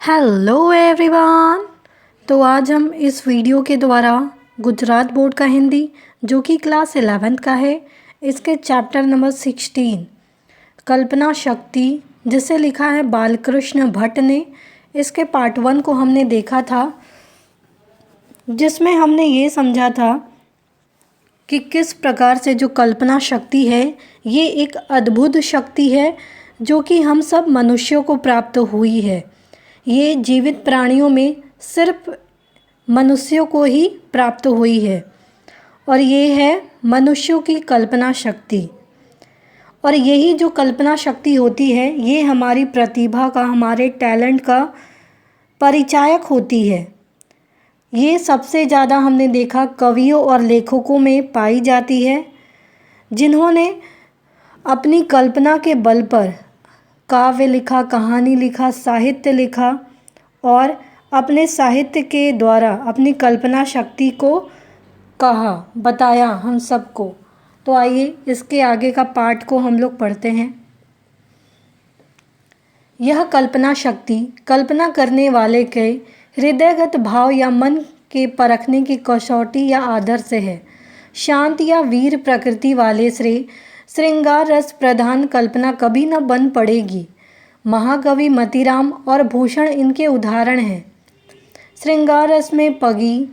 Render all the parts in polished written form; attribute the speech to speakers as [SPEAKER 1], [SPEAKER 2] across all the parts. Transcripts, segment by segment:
[SPEAKER 1] Hello everyone. तो आज हम इस वीडियो के द्वारा गुजरात बोर्ड का हिंदी जो कि क्लास 11th का है, इसके चैप्टर नंबर 16 कल्पना शक्ति, जिसे लिखा है बालकृष्ण भट्ट ने, इसके पार्ट 1 को हमने देखा था, जिसमें हमने ये समझा था कि किस प्रकार से जो कल्पना शक्ति है ये एक अद्भुत शक्ति है जो कि हम सब मनुष्यों को प्राप्त हुई है। ये जीवित प्राणियों में सिर्फ मनुष्यों को ही प्राप्त हुई है और ये है मनुष्यों की कल्पना शक्ति। और यही जो कल्पना शक्ति होती है ये हमारी प्रतिभा का, हमारे टैलेंट का परिचायक होती है। ये सबसे ज़्यादा हमने देखा कवियों और लेखकों में पाई जाती है, जिन्होंने अपनी कल्पना के बल पर काव्य लिखा, कहानी लिखा, साहित्य लिखा और अपने साहित्य के द्वारा अपनी कल्पना शक्ति को कहा, बताया हम सबको। तो आइए इसके आगे का पार्ट को हम लोग पढ़ते हैं। यह कल्पना शक्ति कल्पना करने वाले के हृदयगत भाव या मन के परखने की कसौटी या आदर्श है। शांत या वीर प्रकृति वाले श्रृंगार रस प्रधान कल्पना कभी न बन पड़ेगी। महाकवि मतीराम और भूषण इनके उदाहरण हैं। श्रृंगार रस में पगी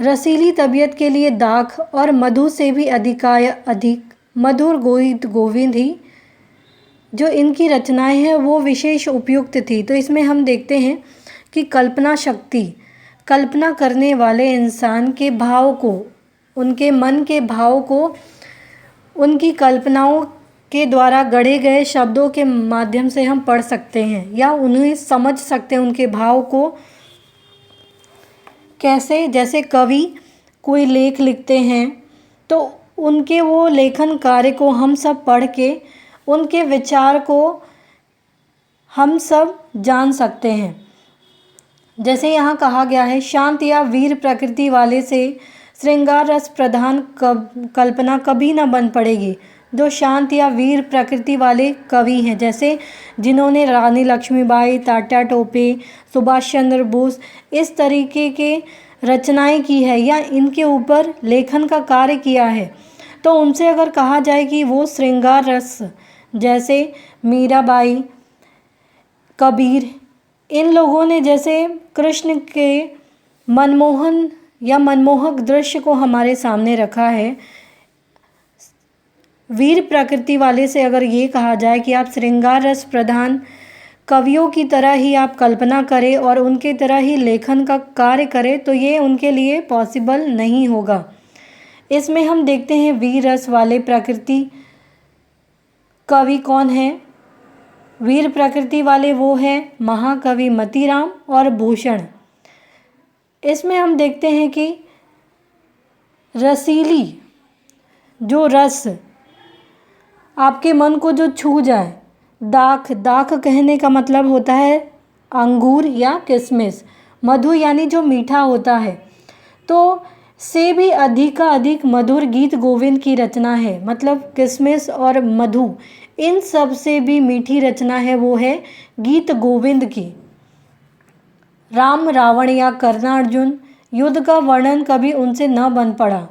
[SPEAKER 1] रसीली तबीयत के लिए दाख और मधु से भी अधिक मधुर गोविंद ही जो इनकी रचनाएं हैं वो विशेष उपयुक्त थी। तो इसमें हम देखते हैं कि कल्पना शक्ति कल्पना करने वाले इंसान के भाव को, उनके मन के भाव को उनकी कल्पनाओं के द्वारा गढ़े गए शब्दों के माध्यम से हम पढ़ सकते हैं या उन्हें समझ सकते हैं, उनके भाव को कैसे। जैसे कवि कोई लेख लिखते हैं तो उनके वो लेखन कार्य को हम सब पढ़ के उनके विचार को हम सब जान सकते हैं। जैसे यहाँ कहा गया है, शांत या वीर प्रकृति वाले से श्रृंगार रस प्रधान कल्पना कभी न बन पड़ेगी। जो शांत या वीर प्रकृति वाले कवि हैं, जैसे जिन्होंने रानी लक्ष्मीबाई, तात्या टोपे, सुभाष चंद्र बोस इस तरीके के रचनाएं की है या इनके ऊपर लेखन का कार्य किया है, तो उनसे अगर कहा जाए कि वो श्रृंगार रस, जैसे मीराबाई, कबीर, इन लोगों ने जैसे कृष्ण के मनमोहन या मनमोहक दृश्य को हमारे सामने रखा है, वीर प्रकृति वाले से अगर ये कहा जाए कि आप श्रृंगार रस प्रधान कवियों की तरह ही आप कल्पना करें और उनके तरह ही लेखन का कार्य करें, तो ये उनके लिए पॉसिबल नहीं होगा। इसमें हम देखते हैं वीर रस वाले प्रकृति कवि कौन है। वीर प्रकृति वाले वो हैं महाकवि मतीराम और भूषण। इसमें हम देखते हैं कि रसीली जो रस आपके मन को जो छू जाए, दाख कहने का मतलब होता है अंगूर या किशमिश, मधु यानी जो मीठा होता है, तो से भी अधिक मधुर गीत गोविंद की रचना है। मतलब किशमिश और मधु इन सब से भी मीठी रचना है, वो है गीत गोविंद की। राम रावण या कर्ण अर्जुन युद्ध का वर्णन कभी उनसे न बन पड़ा।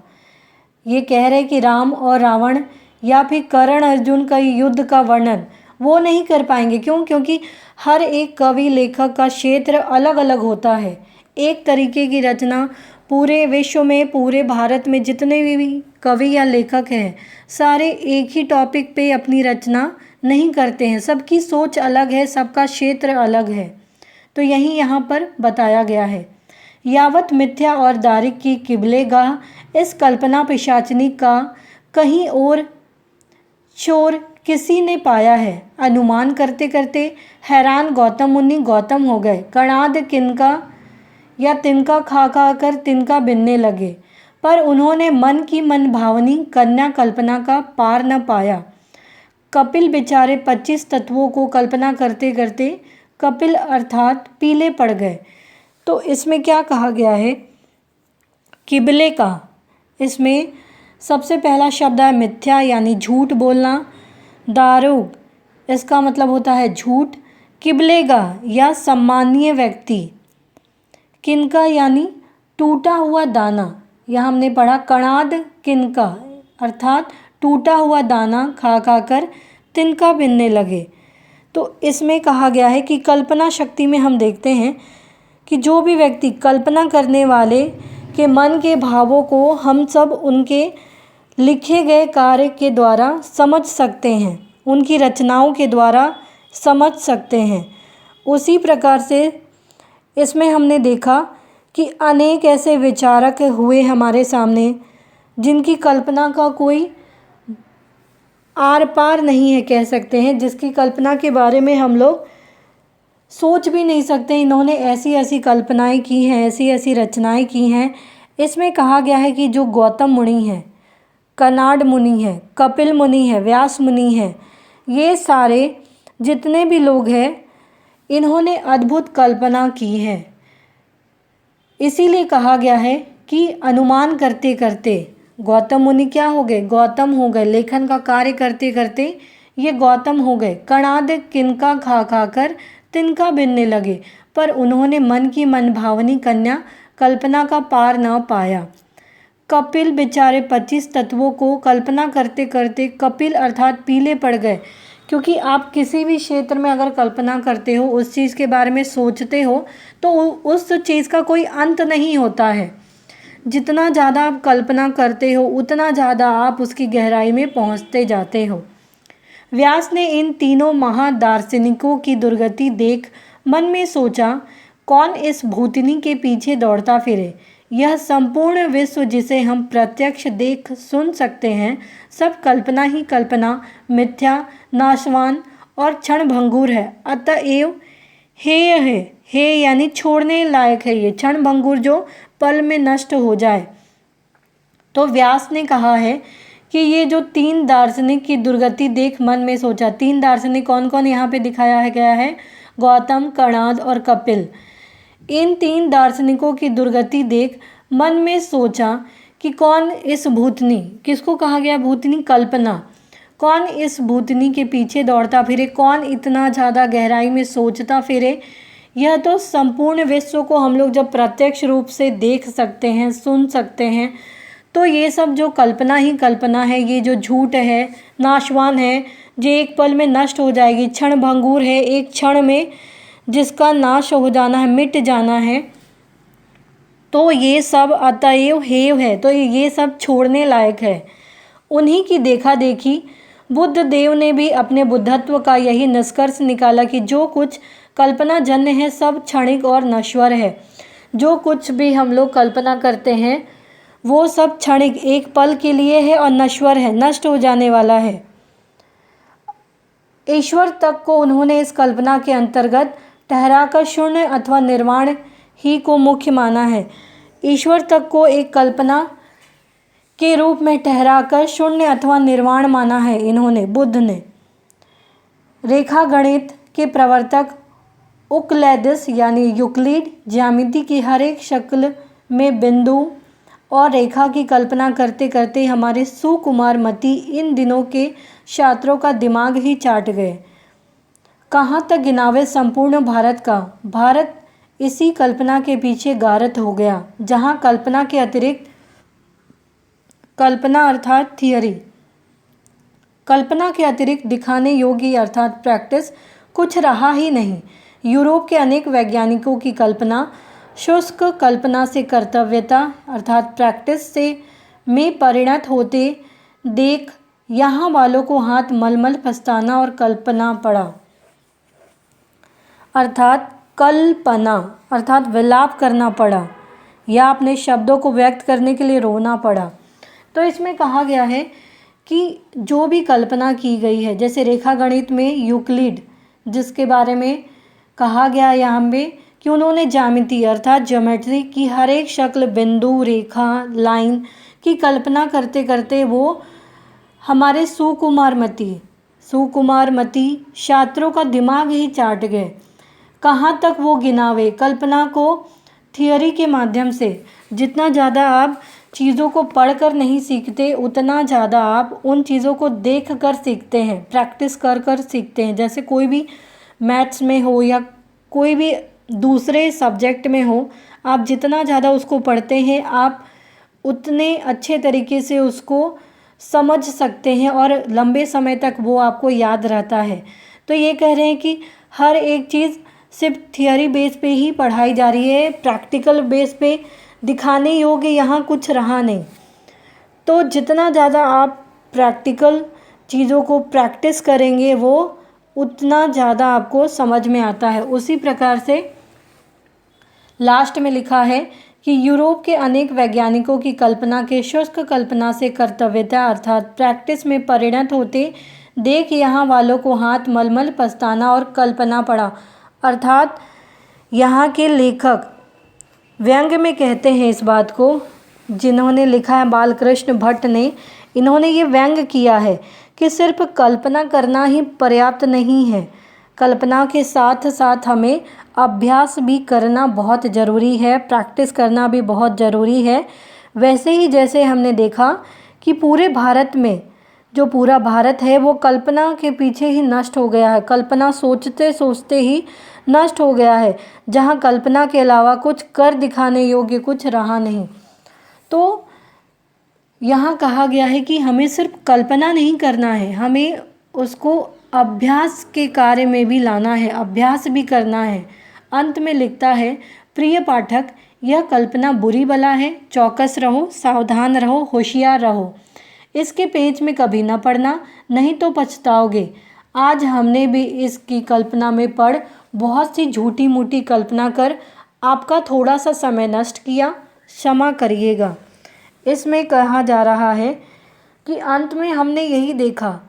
[SPEAKER 1] ये कह रहे कि राम और रावण या फिर कर्ण अर्जुन का युद्ध का वर्णन वो नहीं कर पाएंगे। क्यों? क्योंकि हर एक कवि लेखक का क्षेत्र अलग अलग होता है। एक तरीके की रचना पूरे विश्व में, पूरे भारत में जितने भी कवि या लेखक हैं, सारे एक ही टॉपिक पे अपनी रचना नहीं करते हैं। सबकी सोच अलग है, सबका क्षेत्र अलग है। तो यही यहाँ पर बताया गया है। यावत मिथ्या और दारिक की किबलेगाह, इस कल्पना पिशाचनी का कहीं और चोर किसी ने पाया है। अनुमान करते करते हैरान गौतम मुनि गौतम हो गए। कणाद किनका या तिनका खा कर तिनका बिनने लगे, पर उन्होंने मन की मन भावनी कन्या कल्पना का पार न पाया। कपिल बेचारे 25 तत्वों को कल्पना करते करते कपिल अर्थात पीले पड़ गए। तो इसमें क्या कहा गया है, किबले का, इसमें सबसे पहला शब्द है मिथ्या यानी झूठ बोलना। दारुग इसका मतलब होता है झूठ। किबलेगा या सम्मानीय व्यक्ति, किनका यानी टूटा हुआ दाना, यह हमने पढ़ा कणाद किनका अर्थात टूटा हुआ दाना खा खा कर तिनका बिनने लगे। तो इसमें कहा गया है कि कल्पना शक्ति में हम देखते हैं कि जो भी व्यक्ति कल्पना करने वाले के मन के भावों को हम सब उनके लिखे गए कार्य के द्वारा समझ सकते हैं, उनकी रचनाओं के द्वारा समझ सकते हैं। उसी प्रकार से इसमें हमने देखा कि अनेक ऐसे विचारक हुए हमारे सामने जिनकी कल्पना का कोई आर पार नहीं है, कह सकते हैं, जिसकी कल्पना के बारे में हम लोग सोच भी नहीं सकते। इन्होंने ऐसी ऐसी कल्पनाएं की हैं, ऐसी ऐसी रचनाएं की हैं। इसमें कहा गया है कि जो गौतम मुनि हैं, कणाद मुनि है, कपिल मुनि है, व्यास मुनि है, ये सारे जितने भी लोग हैं इन्होंने अद्भुत कल्पना की है। इसीलिए कहा गया है कि अनुमान करते करते गौतम मुनि क्या हो गए, गौतम हो गए। लेखन का कार्य करते करते ये गौतम हो गए। कणाद किनका खा खा कर तिनका बिनने लगे, पर उन्होंने मन की मनभावनी कन्या कल्पना का पार न पाया। कपिल बेचारे 25 तत्वों को कल्पना करते करते कपिल अर्थात पीले पड़ गए। क्योंकि आप किसी भी क्षेत्र में अगर कल्पना करते हो, उस चीज़ के बारे में सोचते हो, तो उस चीज़ का कोई अंत नहीं होता है। जितना ज़्यादा आप कल्पना करते हो उतना ज़्यादा आप उसकी गहराई में पहुंचते जाते हो। व्यास ने इन तीनों महादार्शनिकों की दुर्गति देख मन में सोचा, कौन इस भूतनी के पीछे दौड़ता फिरे। यह संपूर्ण विश्व जिसे हम प्रत्यक्ष देख सुन सकते हैं, सब कल्पना ही कल्पना, मिथ्या, नाशवान और क्षणभंगुर है। अतएव हेय है, हे यानी छोड़ने लायक है ये, क्षणभंगुर जो पल में नष्ट हो जाए। तो व्यास ने कहा है कि ये जो 3 दार्शनिक की दुर्गति देख मन में सोचा। 3 दार्शनिक कौन कौन यहाँ पे दिखाया गया है, गौतम, कणाद और कपिल। इन 3 दार्शनिकों की दुर्गति देख मन में सोचा कि कौन इस भूतनी, किसको कहा गया भूतनी, कल्पना, कौन इस भूतनी के पीछे दौड़ता फिरे, कौन इतना ज़्यादा गहराई में सोचता फिरे। यह तो संपूर्ण विश्व को हम लोग जब प्रत्यक्ष रूप से देख सकते हैं, सुन सकते हैं, तो ये सब जो कल्पना ही कल्पना है, ये जो झूठ है, नाशवान है, जो एक पल में नष्ट हो जाएगी, क्षणभंगुर है, एक क्षण में जिसका नाश हो जाना है, मिट जाना है, तो ये सब अतएव हेय है, तो ये सब छोड़ने लायक है। उन्हीं की देखा देखी बुद्ध देव ने भी अपने बुद्धत्व का यही निष्कर्ष निकाला कि जो कुछ कल्पना जन्य है सब क्षणिक और नश्वर है। जो कुछ भी हम लोग कल्पना करते हैं वो सब क्षणिक, एक पल के लिए है और नश्वर है, नष्ट हो जाने वाला है। ईश्वर तक को उन्होंने इस कल्पना के अंतर्गत ठहराकर शून्य अथवा निर्वाण ही को मुख्य माना है। ईश्वर तक को एक कल्पना के रूप में ठहराकर शून्य अथवा निर्वाण माना है इन्होंने, बुद्ध ने। रेखा गणित के प्रवर्तक उकलैदिस यानी यूक्लिड ज्यामिति की हर एक शक्ल में बिंदु और रेखा की कल्पना करते करते हमारे सुकुमार मति इन दिनों के छात्रों का दिमाग ही चाट गए। कहाँ तक गिनावे संपूर्ण भारत का, भारत इसी कल्पना के पीछे गारत हो गया, जहाँ कल्पना के अतिरिक्त, कल्पना अर्थात थियरी, कल्पना के अतिरिक्त दिखाने योग्य अर्थात प्रैक्टिस कुछ रहा ही नहीं। यूरोप के अनेक वैज्ञानिकों की कल्पना शुष्क कल्पना से कर्तव्यता अर्थात प्रैक्टिस से में परिणत होते देख यहाँ वालों को हाथ मलमल पछताना और कल्पना पड़ा अर्थात कल्पना अर्थात विलाप करना पड़ा या अपने शब्दों को व्यक्त करने के लिए रोना पड़ा। तो इसमें कहा गया है कि जो भी कल्पना की गई है, जैसे रेखा गणित में यूक्लिड जिसके बारे में कहा गया यहाँ पे कि उन्होंने ज्यामिति अर्थात ज्योमेट्री की हर एक शक्ल, बिंदु, रेखा, लाइन की कल्पना करते करते वो हमारे सुकुमारमती छात्रों का दिमाग ही चाट गए। कहाँ तक वो गिनावे, कल्पना को थियोरी के माध्यम से जितना ज़्यादा आप चीज़ों को पढ़कर नहीं सीखते उतना ज़्यादा आप उन चीज़ों को देख कर सीखते हैं, प्रैक्टिस कर कर सीखते हैं। जैसे कोई भी मैथ्स में हो या कोई भी दूसरे सब्जेक्ट में हो, आप जितना ज़्यादा उसको पढ़ते हैं आप उतने अच्छे तरीके से उसको समझ सकते हैं और लंबे समय तक वो आपको याद रहता है। तो ये कह रहे हैं कि हर एक चीज़ सिर्फ थियोरी बेस पे ही पढ़ाई जा रही है, प्रैक्टिकल बेस पे दिखाने योग्य यहाँ कुछ रहा नहीं। तो जितना ज़्यादा आप प्रैक्टिकल चीज़ों को प्रैक्टिस करेंगे वो उतना ज़्यादा आपको समझ में आता है। उसी प्रकार से लास्ट में लिखा है कि यूरोप के अनेक वैज्ञानिकों की कल्पना के शुष्क कल्पना से कर्तव्यता अर्थात प्रैक्टिस में परिणत होते देख यहाँ वालों को हाथ मलमल पछताना और कल्पना पड़ा। अर्थात यहाँ के लेखक व्यंग में कहते हैं इस बात को, जिन्होंने लिखा है बालकृष्ण भट्ट ने, इन्होंने ये व्यंग किया है कि सिर्फ कल्पना करना ही पर्याप्त नहीं है, कल्पना के साथ साथ हमें अभ्यास भी करना बहुत ज़रूरी है, प्रैक्टिस करना भी बहुत ज़रूरी है। वैसे ही जैसे हमने देखा कि पूरे भारत में जो पूरा भारत है वो कल्पना के पीछे ही नष्ट हो गया है, कल्पना सोचते सोचते ही नष्ट हो गया है, जहाँ कल्पना के अलावा कुछ कर दिखाने योग्य कुछ रहा नहीं। तो यहाँ कहा गया है कि हमें सिर्फ कल्पना नहीं करना है, हमें उसको अभ्यास के कार्य में भी लाना है, अभ्यास भी करना है। अंत में लिखता है, प्रिय पाठक, यह कल्पना बुरी बला है, चौकस रहो, सावधान रहो, होशियार रहो। इसके पेच में कभी न पड़ना, नहीं तो पछताओगे। आज हमने भी इसकी कल्पना में पढ़ बहुत सी झूठी मूठी कल्पना कर आपका थोड़ा सा समय नष्ट किया, क्षमा करिएगा। इसमें कहा जा रहा है कि अंत में हमने यही देखा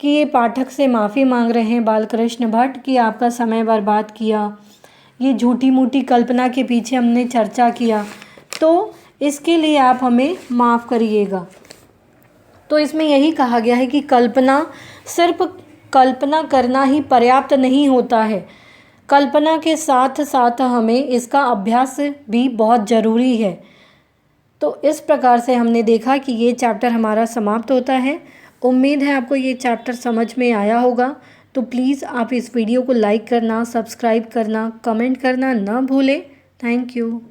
[SPEAKER 1] कि ये पाठक से माफ़ी मांग रहे हैं बालकृष्ण भट्ट कि आपका समय बर्बाद किया, ये झूठी मूठी कल्पना के पीछे हमने चर्चा किया, तो इसके लिए आप हमें माफ़ करिएगा। तो इसमें यही कहा गया है कि कल्पना सिर्फ कल्पना करना ही पर्याप्त नहीं होता है, कल्पना के साथ साथ हमें इसका अभ्यास भी बहुत ज़रूरी है। तो इस प्रकार से हमने देखा कि ये चैप्टर हमारा समाप्त होता है। उम्मीद है आपको ये चैप्टर समझ में आया होगा। तो प्लीज़ आप इस वीडियो को लाइक करना, सब्सक्राइब करना, कमेंट करना ना भूलें। Thank you.